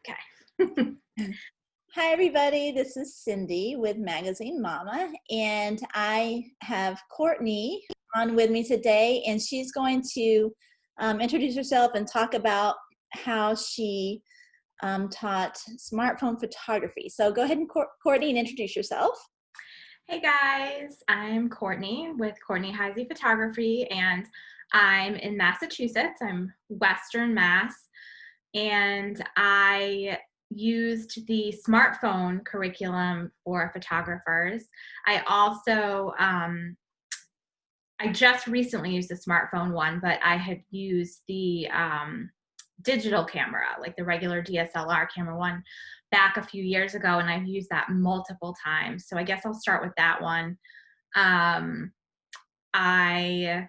Okay. Hi, everybody. This is Cindy with Magazine Mama, and I have Courtney on with me today, and she's going to introduce herself and talk about how she taught smartphone photography. So go ahead and Courtney, and introduce yourself. Hey guys, I'm Courtney with Courtney Heisey Photography, and I'm in Massachusetts. I'm Western Mass, and I used the smartphone curriculum for photographers. I also, I just recently used the smartphone one, but I had used the digital camera, like the regular DSLR camera one, back a few years ago, and I've used that multiple times. So I guess I'll start with that one. I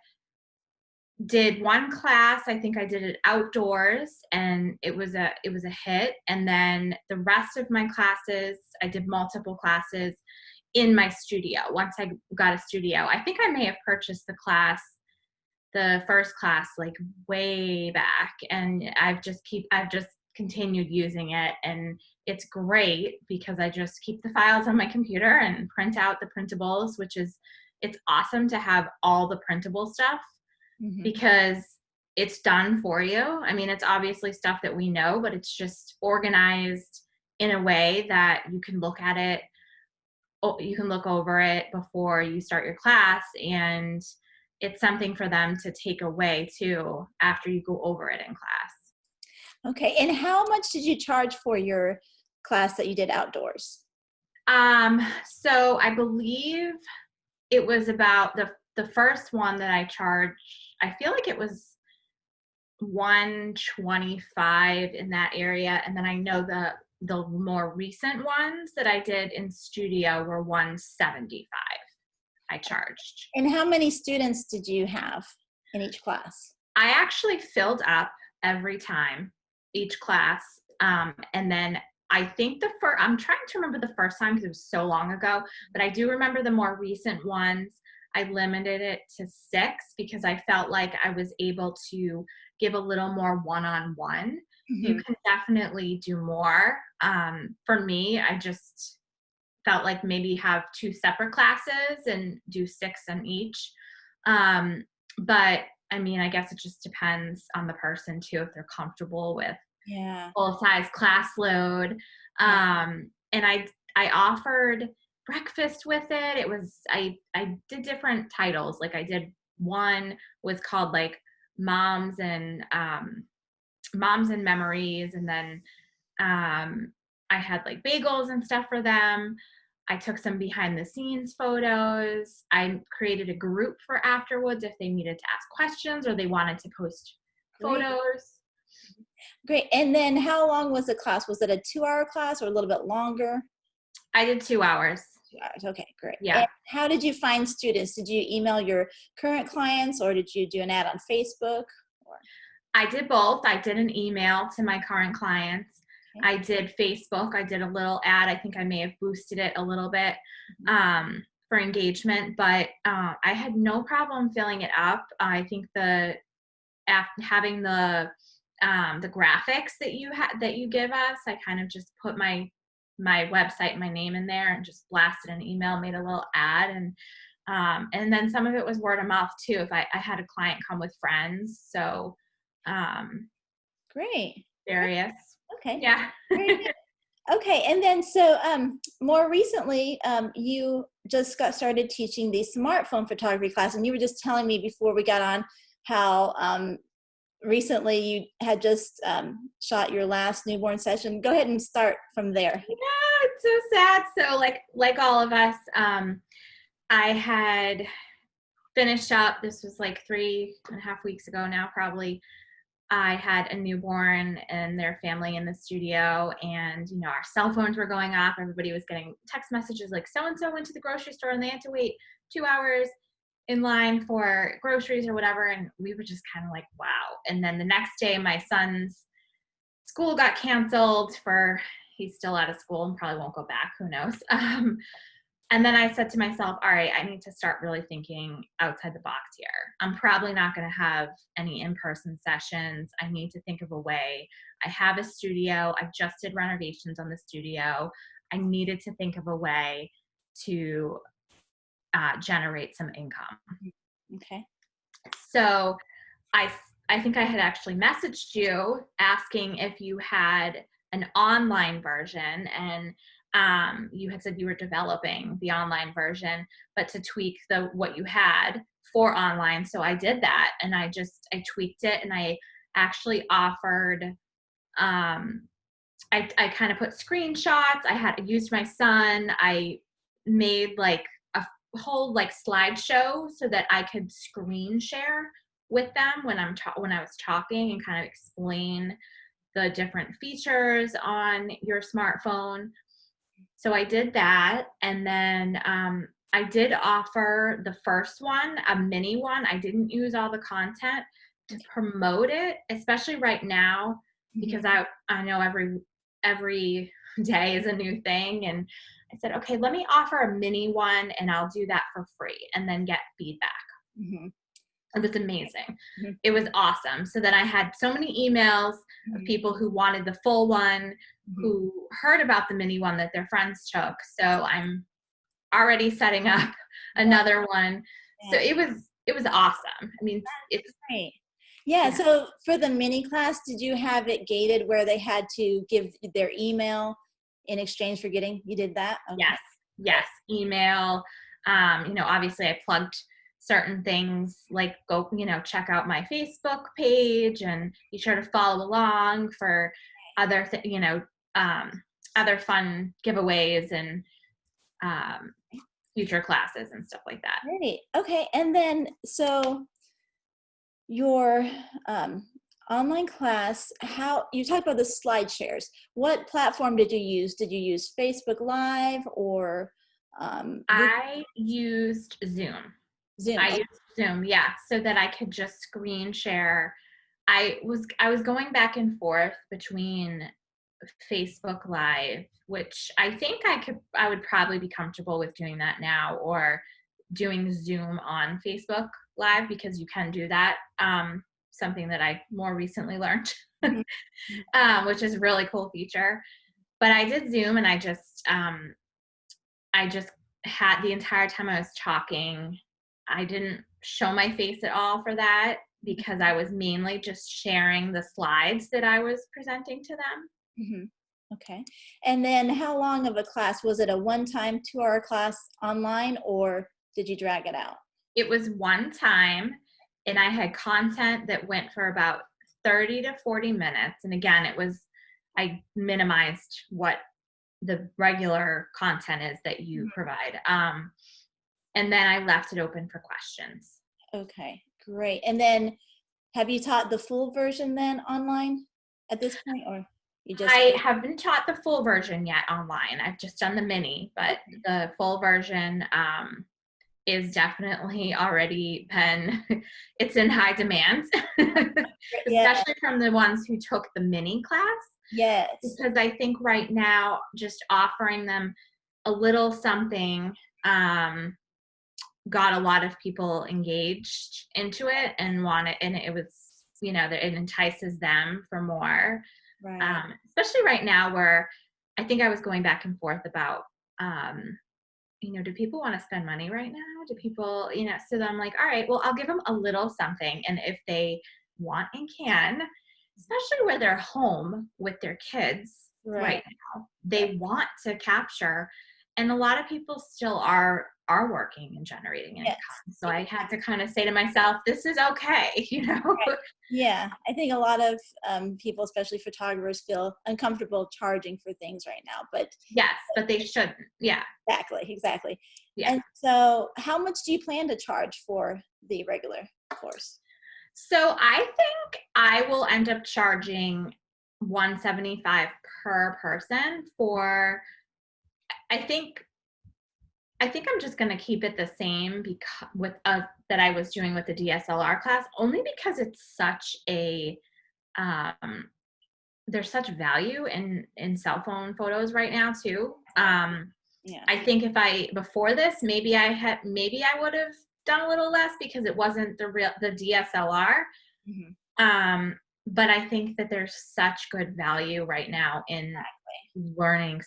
did one class. I think I did it outdoors, and it was a hit. And then the rest of my classes, I did multiple classes in my studio. Once I got a studio, I think I may have purchased the first class like way back, and I've just continued using it, and it's great because I just keep the files on my computer and print out the printables, it's awesome to have all the printable stuff because it's done for you. I mean, it's obviously stuff that we know, but it's just organized in a way that you can look at it, you can look over it before you start your class, and it's something for them to take away too after you go over it in class. Okay, and how much did you charge for your class that you did outdoors? So I believe it was about the first one that I charged, I feel like it was $125 in that area, and then I know the more recent ones that I did in studio were $175 I charged. And how many students did you have in each class? I actually filled up every time, each class. And then I think I'm trying to remember the first time because it was so long ago, but I do remember the more recent ones. I limited it to 6 because I felt like I was able to give a little more one-on-one. You can definitely do more. For me, I just felt like maybe have 2 separate classes and do 6 on each. But I mean, I guess it just depends on the person too, if they're comfortable with full size class load. And I offered breakfast with it. It was, I did different titles. Like I did one was called like moms and memories. And then I had like bagels and stuff for them. I took some behind the scenes photos. I created a group for afterwards if they needed to ask questions or they wanted to post photos. Great. And then how long was the class? Was it a 2-hour class or a little bit longer? I did 2 hours. 2 hours. Okay, great. Yeah. And how did you find students? Did you email your current clients or did you do an ad on Facebook? I did both. I did an email to my current clients. Okay. I did Facebook. I did a little ad. I think I may have boosted it a little bit for engagement, but I had no problem filling it up. I think having the graphics that you give us, I kind of just put my website, my name in there, and just blasted an email, made a little ad, and then some of it was word of mouth too. If I had a client come with friends, so great. Various. Okay. Yeah. Okay, and then so more recently, you just got started teaching the smartphone photography class, and you were just telling me before we got on how recently you had just shot your last newborn session. Go ahead and start from there. Yeah, it's so sad. So like all of us, I had finished up, this was like 3.5 weeks ago now, probably. I had a newborn and their family in the studio, and our cell phones were going off. Everybody was getting text messages like so-and-so went to the grocery store and they had to wait 2 hours in line for groceries or whatever. And we were just kind of like, wow. And then the next day, my son's school got canceled he's still out of school and probably won't go back. Who knows? And then I said to myself, all right, I need to start really thinking outside the box here. I'm probably not going to have any in-person sessions. I need to think of a way. I have a studio. I just did renovations on the studio. I needed to think of a way to generate some income. Okay. So I, I think I had actually messaged you asking if you had an online version, and you had said you were developing the online version, but to tweak what you had for online. So I did that, and I tweaked it, and I actually offered. I kind of put screenshots. I had used my son. I made like a whole like slideshow so that I could screen share with them when when I was talking, and kind of explain the different features on your smartphone. So I did that, and then I did offer the first one, a mini one. I didn't use all the content to promote it, especially right now, Mhm. because I know every day is a new thing, and I said, okay, let me offer a mini one, and I'll do that for free, and then get feedback. Mhm. It was amazing. Mhm. It was awesome. So then I had so many emails of Mhm. people who wanted the full one, Mhm. who heard about the mini one that their friends took. So I'm already setting up another one. So Yeah. it was awesome. I mean, it's Great. Yeah, yeah. so for the mini class, did you have it gated where they had to give their email in exchange for getting? You did that? Okay. Yes, yes, email. Obviously I plugged certain things like go, check out my Facebook page and be sure to follow along for other, um, other fun giveaways and um, future classes and stuff like that. Great. Okay. And then, so your online class, how you talked about the slide shares. What platform did you use? Did you use Facebook Live or Google I used Zoom. Zoom? I Okay. used Zoom, yeah, so that I could just screen share. I was going back and forth between Facebook Live, which I think I would probably be comfortable with doing that now, or doing Zoom on Facebook Live, because you can do that. Something that I more recently learned, Mhm. which is a really cool feature. But I did Zoom, and I just had the entire time I was talking, I didn't show my face at all for that, because I was mainly just sharing the slides that I was presenting to them. Mhm. Okay. And then how long of a class? Was it a one-time 2-hour class online or did you drag it out? It was one time, and I had content that went for about 30 to 40 minutes. And again, I minimized what the regular content is that you Mhm. provide. And then I left it open for questions. Okay, great. And then have you taught the full version then online at this point or you just I haven't taught the full version yet online. I've just done the mini, but okay. the full version is definitely already been, it's in high demand, Yeah, especially from the ones who took the mini class. yes. Because I think right now, just offering them a little something um, got a lot of people engaged into it and wanted, and it was, that it entices them for more. Right. Especially right now, where I think I was going back and forth about, do people want to spend money right now? Do people, so then I'm like, all right, well, I'll give them a little something. And if they want and can, especially where they're home with their kids Right. right now, Right. they want to capture. And a lot of people still are working and generating income. Yes. So I had to kind of say to myself, this is okay, Yeah, I think a lot of people, especially photographers, feel uncomfortable charging for things right now. But Yes, but they shouldn't. Yeah. exactly, exactly. Yeah. And so, how much do you plan to charge for the regular course? So I think I will end up charging 175 per person for, I think I think I'm just going to keep it the same, because with that I was doing with the DSLR class, only because it's such a um there's such value in cell phone photos right now too. Yeah. I think before this, maybe I would have done a little less because it wasn't the DSLR. Mhm. But I think that there's such good value right now in learning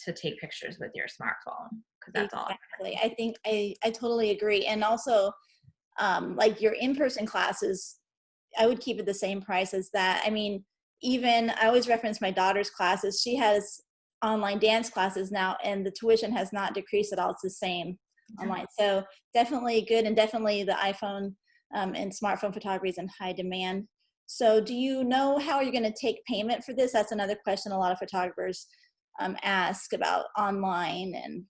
to take pictures with your smartphone, because that's all. Exactly. I think I totally agree. And also, like your in-person classes, I would keep it the same price as that. I mean, even I always reference my daughter's classes. She has online dance classes now, and the tuition has not decreased at all. It's the same online. So definitely good, and definitely the iPhone and smartphone photography is in high demand. So do you know how you're going to take payment for this? That's another question a lot of photographers ask about online. And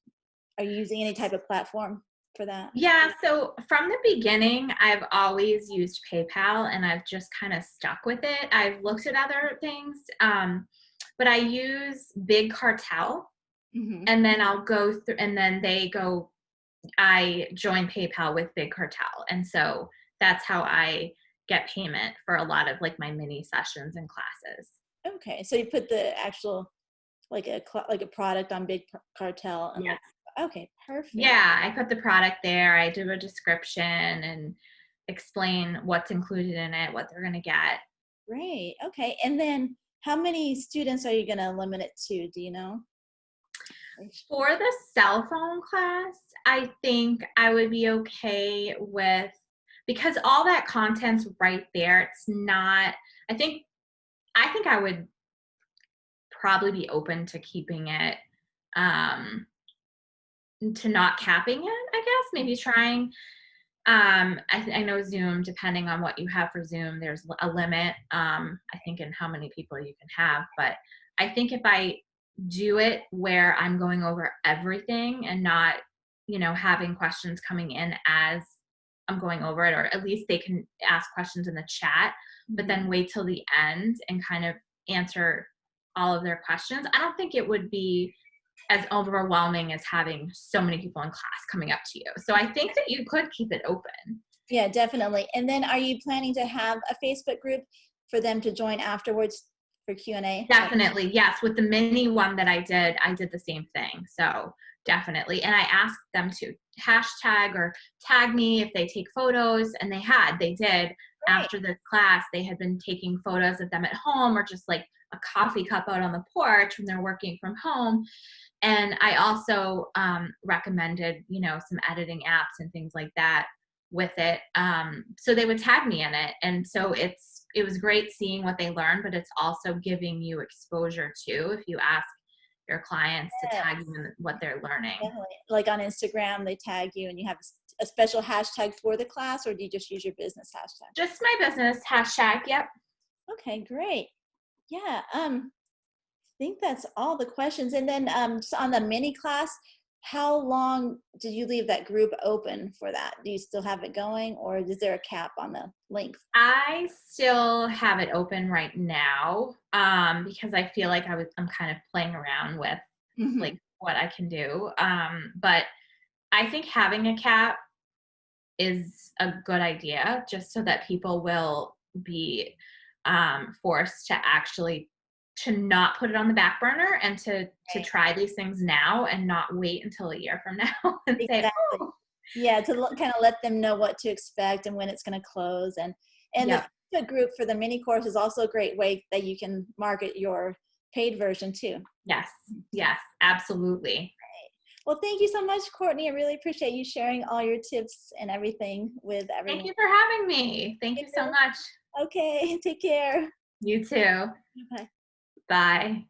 are you using any type of platform for that? Yeah, so from the beginning, I've always used PayPal, and I've just kind of stuck with it. I've looked at other things, but I use Big Cartel, Hmm. and then I'll go through, and then I join PayPal with Big Cartel. And so that's how I get payment for a lot of like my mini sessions and classes. Okay, so you put the actual like a product on Big Cartel and Yes. like, okay, perfect. Yeah, I put the product there. I do a description and explain what's included in it, what they're going to get. Great. Okay, and then how many students are you going to limit it to? Do you know? For the cell phone class, I think I would be okay with, because all that content's right there. It's not, I think, I would probably be open to keeping it, um, to not capping it, I guess, maybe trying. I know Zoom, depending on what you have for Zoom, there's a limit, I think, in how many people you can have. But I think if I do it where I'm going over everything and not, having questions coming in as I'm going over it, or at least they can ask questions in the chat, but Mhm. then wait till the end and kind of answer all of their questions. I don't think it would be as overwhelming as having so many people in class coming up to you. So I think that you could keep it open. Yeah, definitely. And then are you planning to have a Facebook group for them to join afterwards for Q&A? Definitely, yes. With the mini one that I did the same thing. So definitely. And I asked them to hashtag or tag me if they take photos, and they did. Great. After the class, they had been taking photos of them at home, or just like a coffee cup out on the porch when they're working from home. And I also recommended, some editing apps and things like that with it. So they would tag me in it. And so it was great seeing what they learned, but it's also giving you exposure too, if you ask your clients to tag you in what they're learning. Definitely. Like on Instagram, they tag you and you have a special hashtag for the class, or do you just use your business hashtag? Just my business hashtag. Yep. Okay, great. Yeah, think that's all the questions. And then just on the mini class, how long did you leave that group open for that? Do you still have it going, or is there a cap on the length? I still have it open right now, because I feel like I'm kind of playing around with Hmm. like what I can do. But I think having a cap is a good idea, just so that people will be forced to actually to not put it on the back burner, and to try these things now and not wait until a year from now and say, Exactly. oh, Yeah, to kind of let them know what to expect and when it's going to close. And the yep, Facebook group for the mini course is also a great way that you can market your paid version too. yes, yes, absolutely. Well, thank you so much, Courtney. I really appreciate you sharing all your tips and everything with Thank everyone. you for having me. Thank you so much. Okay, take care. You too. Bye. Bye.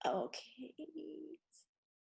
Okay.